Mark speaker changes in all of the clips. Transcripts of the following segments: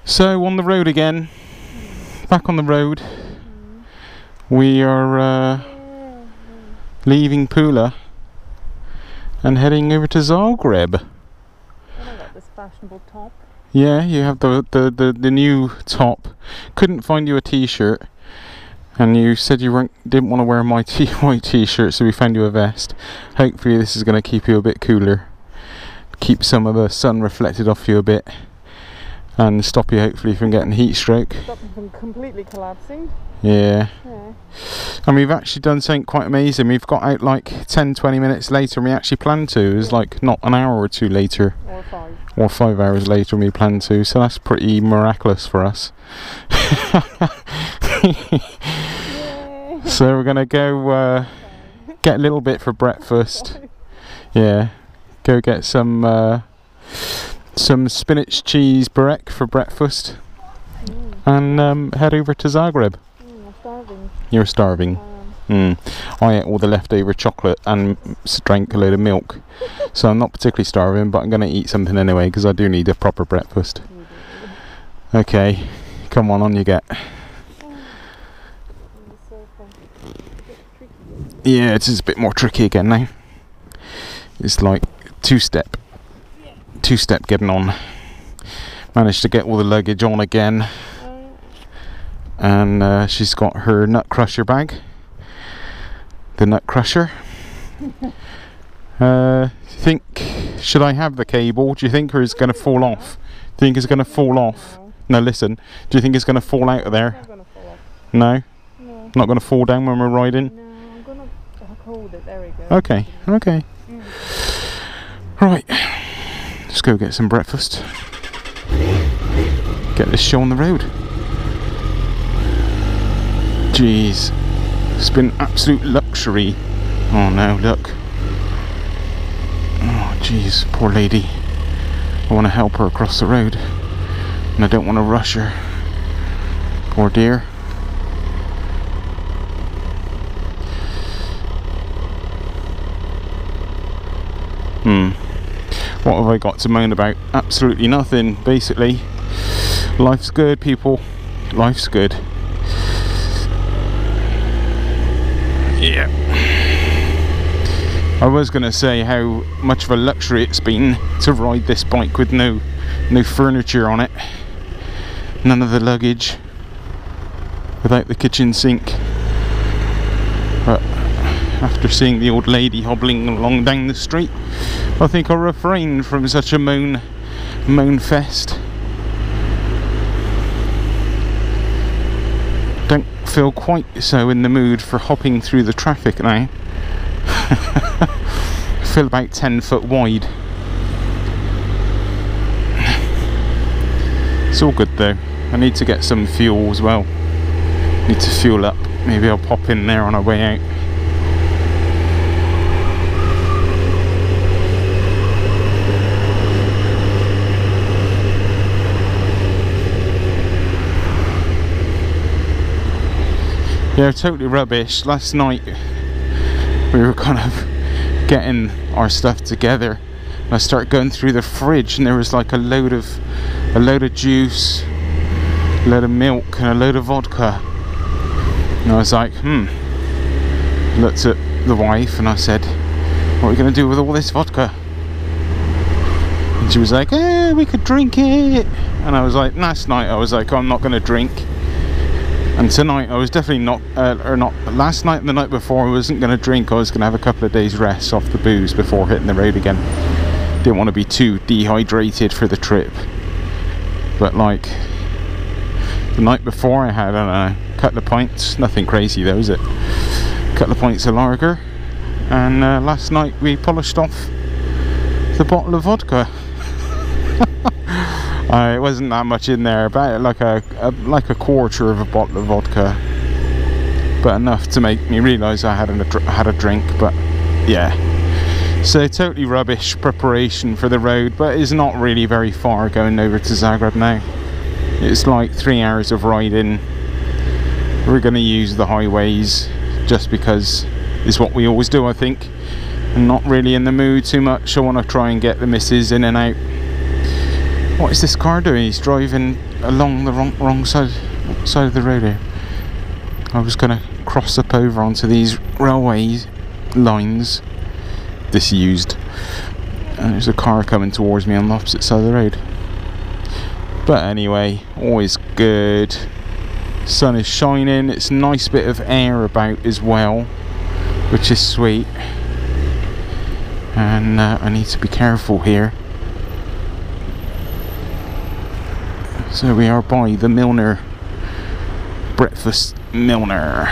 Speaker 1: So on the road again, back on the road. We are leaving Pula and heading over to Zagreb.
Speaker 2: I got this fashionable top.
Speaker 1: Yeah, you have the new top. Couldn't find you a t-shirt, and you said you didn't want to wear my white t-shirt, so we found you a vest. Hopefully this is going to keep you a bit cooler, keep some of the sun reflected off you a bit, and stop you hopefully from getting heat stroke.
Speaker 2: Stop me from completely collapsing.
Speaker 1: Yeah. And we've actually done something quite amazing. We've got out like 10-20 minutes later than we actually planned to. It was like not an hour or two later.
Speaker 2: Or 5.
Speaker 1: Or 5 hours later than we planned to. So that's pretty miraculous for us. So we're going to go get a little bit for breakfast. Yeah. Go get some spinach cheese burek for breakfast. And head over to Zagreb.
Speaker 2: I'm starving.
Speaker 1: You're starving. I ate all the leftover chocolate and drank a load of milk, so I'm not particularly starving, but I'm going to eat something anyway because I do need a proper breakfast. Okay, come on you get. Yeah, it's just a bit more tricky again now. It's like two-step getting on. Managed to get all the luggage on again. And she's got her nut crusher bag. The nut crusher. Should I have the cable? Do you think, or is it going to fall off? Do you think it's going to fall off? No, listen. Do you think it's going to fall out of there?
Speaker 2: It's not going to fall off.
Speaker 1: No?
Speaker 2: No.
Speaker 1: Not going to fall down when we're riding?
Speaker 2: No, I'm going to hold it. There we go.
Speaker 1: Okay, okay. Right. Let's go get some breakfast. Get this show on the road. Jeez, it's been absolute luxury. Oh no, look. Oh jeez, poor lady. I want to help her across the road, and I don't want to rush her. Poor dear. What have I got to moan about? Absolutely nothing, basically. Life's good, people. Life's good. Yeah. I was going to say how much of a luxury it's been to ride this bike with no furniture on it, none of the luggage, without the kitchen sink. But after seeing the old lady hobbling along down the street, I think I'll refrain from such a moan fest. Don't feel quite so in the mood for hopping through the traffic now. I feel about 10 foot wide. It's all good though. I need to get some fuel as well. Need to fuel up. Maybe I'll pop in there on our way out. Yeah, totally rubbish. Last night we were kind of getting our stuff together, and I started going through the fridge, and there was like a load of juice, a load of milk, and a load of vodka. And I was like, Looked at the wife and I said, "What are we going to do with all this vodka?" And she was like, "We could drink it." And I was like, last night I was like, I'm not going to drink. And tonight I was definitely not, last night and the night before I wasn't going to drink. I was going to have a couple of days rest off the booze before hitting the road again. Didn't want to be too dehydrated for the trip. But like, the night before I had, I don't know, a couple of pints, nothing crazy though, is it? A couple of pints of lager. And last night we polished off the bottle of vodka. It wasn't that much in there, about like a quarter of a bottle of vodka, but enough to make me realise I had a drink. But yeah, so totally rubbish preparation for the road, but it's not really very far going over to Zagreb now. It's like 3 hours of riding. We're going to use the highways just because it's what we always do, I think. I'm not really in the mood too much. I want to try and get the missus in and out What is this car doing? He's driving along the wrong side of the road here. I was going to cross up over onto these railway lines, disused, and there's a car coming towards me on the opposite side of the road. But anyway, always good. Sun is shining. It's a nice bit of air about as well, which is sweet. And I need to be careful here. So we are by the Milner Breakfast Milner.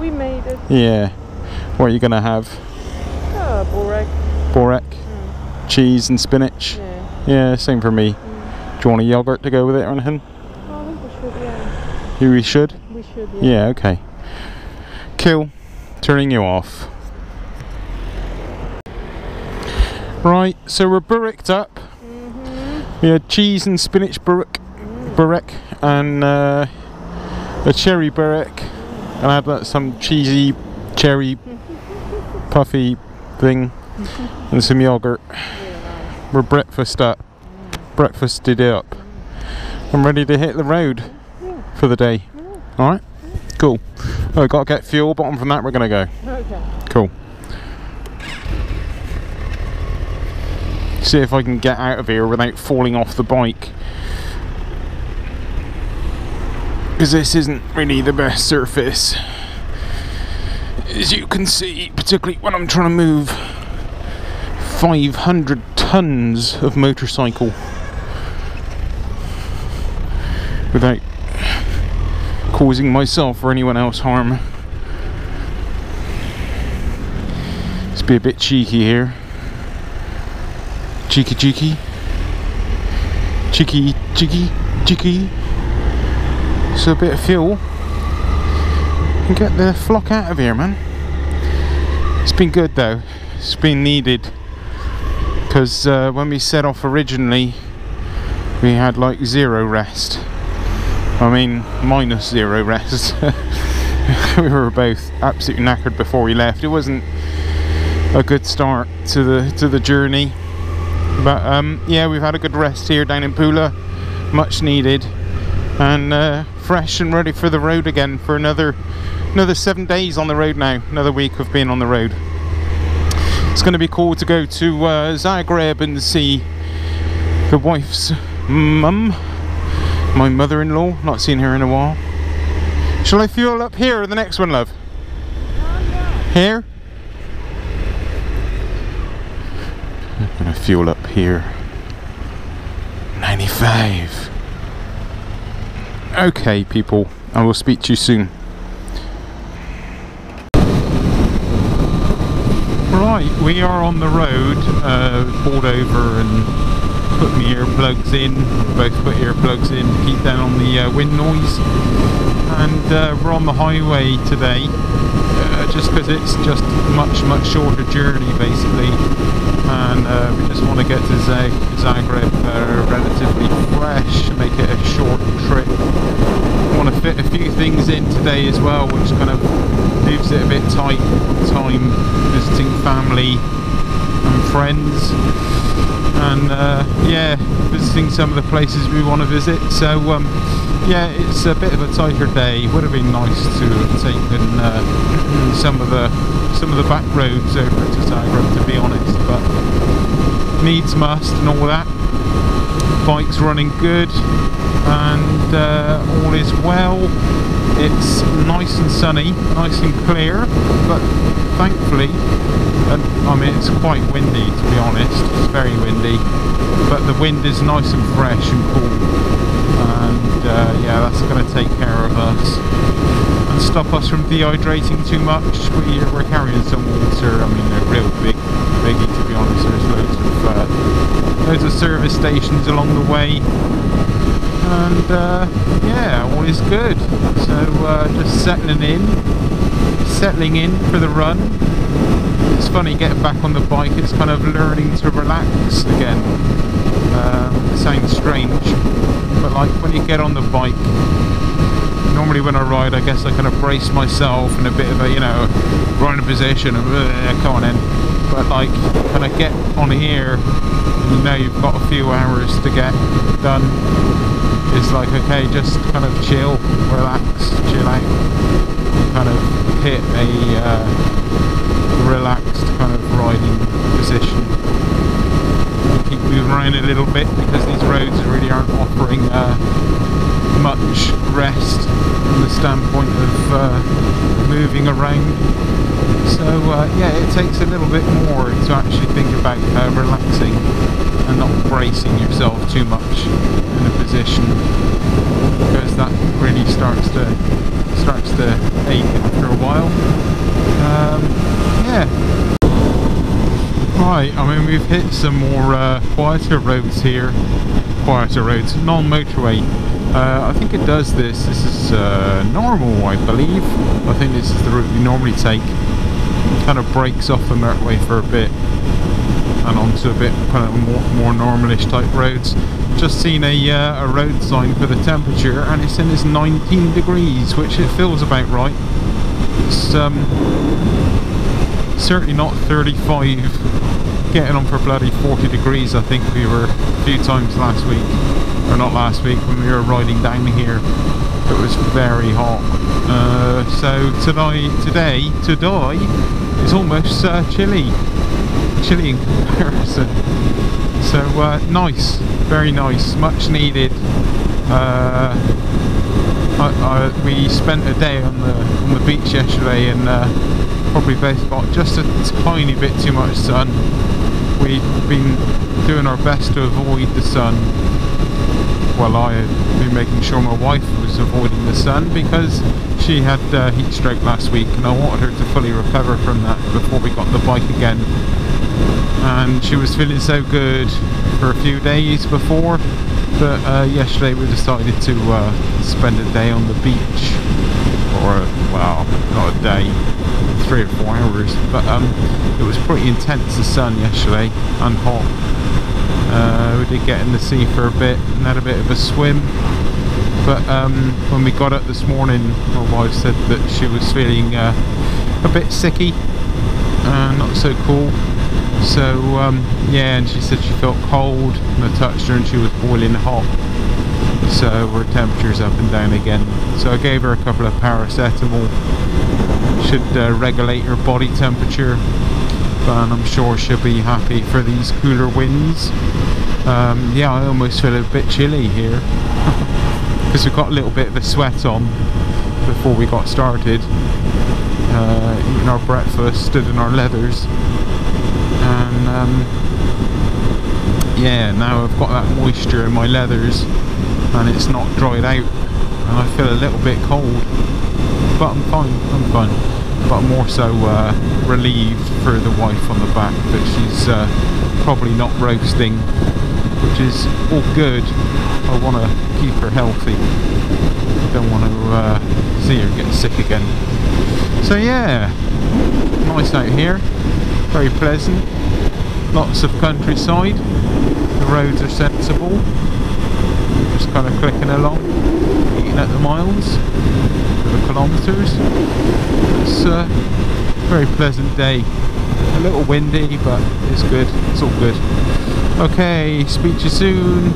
Speaker 2: We made it.
Speaker 1: Yeah. What are you gonna have?
Speaker 2: Borek.
Speaker 1: Borek, cheese and spinach.
Speaker 2: Yeah.
Speaker 1: Yeah, same for me. Do you want a yogurt to go with it or anything?
Speaker 2: Oh, I think we should, yeah.
Speaker 1: We should?
Speaker 2: We should, yeah.
Speaker 1: Yeah, okay. Cool. Turning you off. Right, so we're burricked up. We had cheese and spinach burek and a cherry burek, and I had some cheesy cherry puffy thing and some yogurt. We're breakfast up. Breakfasted up. I'm ready to hit the road for the day. Alright? Cool. Oh, got to get fuel, but on from that we're going to go.
Speaker 2: Okay.
Speaker 1: Cool. See if I can get out of here without falling off the bike, because this isn't really the best surface, as you can see, particularly when I'm trying to move 500 tons of motorcycle without causing myself or anyone else harm. Let's be a bit cheeky here. Cheeky. So a bit of fuel and get the flock out of here, man. It's been good though. It's been needed, because when we set off originally we had like 0 rest. I mean, -0 rest. We were both absolutely knackered before we left. It wasn't a good start to the journey. But yeah, we've had a good rest here down in Pula, much needed, and fresh and ready for the road again for another 7 days on the road now. Another week of being on the road. It's going to be cool to go to Zagreb and see the wife's mum, my mother-in-law. Not seen her in a while. Shall I fuel up here or the next one, love? Here? I'm gonna fuel up here. 95. Okay, people, I will speak to you soon. Right, we are on the road. Pulled over and put my earplugs in. Both put earplugs in to keep down on the wind noise. And we're on the highway today, just because it's just much shorter journey basically. And we just want to get to Zagreb relatively fresh, make it a short trip. I want to fit a few things in today as well, which kind of leaves it a bit tight time, visiting family and friends, and yeah, visiting some of the places we want to visit. So yeah, it's a bit of a tighter day. Would have been nice to have taken some of the back roads over to Zagreb, to be honest, but needs must and all that. Bike's running good, and all is well. It's nice and sunny, nice and clear, but thankfully, I mean, it's quite windy, to be honest. It's very windy, but the wind is nice and fresh and cool, and yeah, that's going to take care of us and stop us from dehydrating too much. We're carrying some water. I mean, they're real biggie, to be honest. There's loads of service stations along the way, and yeah, all is good. So just settling in for the run. It's funny getting back on the bike. It's kind of learning to relax again. It sounds strange, but like when you get on the bike, normally when I ride, I guess I kind of brace myself in a bit of a, you know, riding position and come on in. But like when I get on here, you know you've got a few hours to get done. It's like, okay, just kind of chill, relax, chill out, kind of hit a relaxed kind of riding position. Keep moving around a little bit because these roads really aren't offering much rest from the standpoint of moving around. So yeah, it takes a little bit more to actually think about relaxing and not bracing yourself too much in a position, because that really starts to ache after a while. Yeah. Right, I mean, we've hit some more quieter roads here. Quieter roads, non-motorway. I think it does this. This is normal, I believe. I think this is the route we normally take. Kind of breaks off the motorway for a bit and onto a bit kind of more normalish type roads. Just seen a road sign for the temperature, and it's in 19 degrees, which it feels about right. It's certainly not 35. Getting on for bloody 40 degrees. I think we were a few times last week, or not last week, when we were riding down here. It was very hot. So today is almost chilly in comparison. So nice, very nice, much needed. We spent a day on the beach yesterday, and probably both got just a tiny bit too much sun. We'd been doing our best to avoid the sun. Well, I had been making sure my wife was avoiding the sun because she had heat stroke last week, and I wanted her to fully recover from that before we got the bike again. And she was feeling so good for a few days before, but yesterday we decided to spend a day on the beach, or well, not a day, 3 or 4 hours, but it was pretty intense, the sun yesterday, and hot. We did get in the sea for a bit and had a bit of a swim, but when we got up this morning, my wife said that she was feeling a bit sicky, not so cool. So yeah, and she said she felt cold, and I touched her and she was boiling hot. So her temperature's up and down again. So I gave her a couple of paracetamol. Should regulate her body temperature, and I'm sure she'll be happy for these cooler winds. Yeah, I almost feel a bit chilly here because we got a little bit of a sweat on before we got started, eating our breakfast, stood in our leathers, and yeah, now I've got that moisture in my leathers and it's not dried out, and I feel a little bit cold, but I'm fine. But I'm more so relieved for the wife on the back that she's probably not roasting, which is all good. I want to keep her healthy. Don't want to see her get sick again. So yeah, nice out here, very pleasant, lots of countryside, the roads are sensible, just kind of clicking along, eating at the miles, the kilometres. It's a very pleasant day, a little windy, but it's good, it's all good. Okay, speak to you soon.